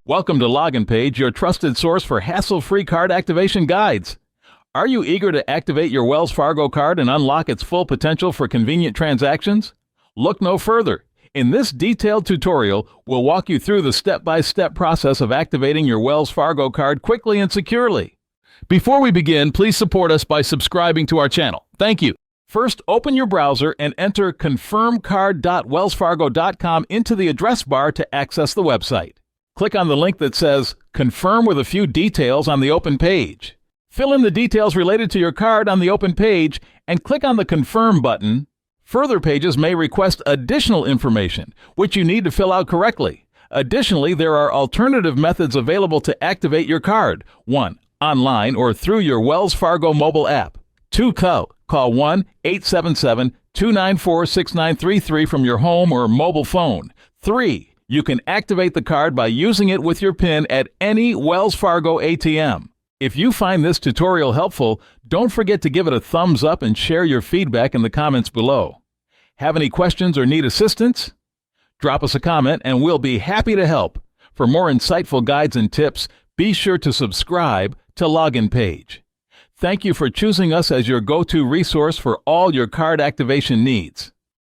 Welcome to Login Page, your trusted source for hassle-free card activation guides. Are you eager to activate your Wells Fargo card and unlock its full potential for convenient transactions? Look no further. In this detailed tutorial, we'll walk you through the step-by-step process of activating your Wells Fargo card quickly and securely. Before we begin, please support us by subscribing to our channel. Thank you. First, open your browser and enter confirmcard.wellsfargo.com into the address bar to access the website. Click on the link that says Confirm with a few details on the open page. Fill in the details related to your card on the open page and click on the Confirm button. Further pages may request additional information, which you need to fill out correctly. Additionally, there are alternative methods available to activate your card. 1. Online or through your Wells Fargo mobile app. 2. Call 1-877-294-6933 from your home or mobile phone. 3. You can activate the card by using it with your PIN at any Wells Fargo ATM. If you find this tutorial helpful, don't forget to give it a thumbs up and share your feedback in the comments below. Have any questions or need assistance? Drop us a comment and we'll be happy to help. For more insightful guides and tips, be sure to subscribe to Login Page. Thank you for choosing us as your go-to resource for all your card activation needs.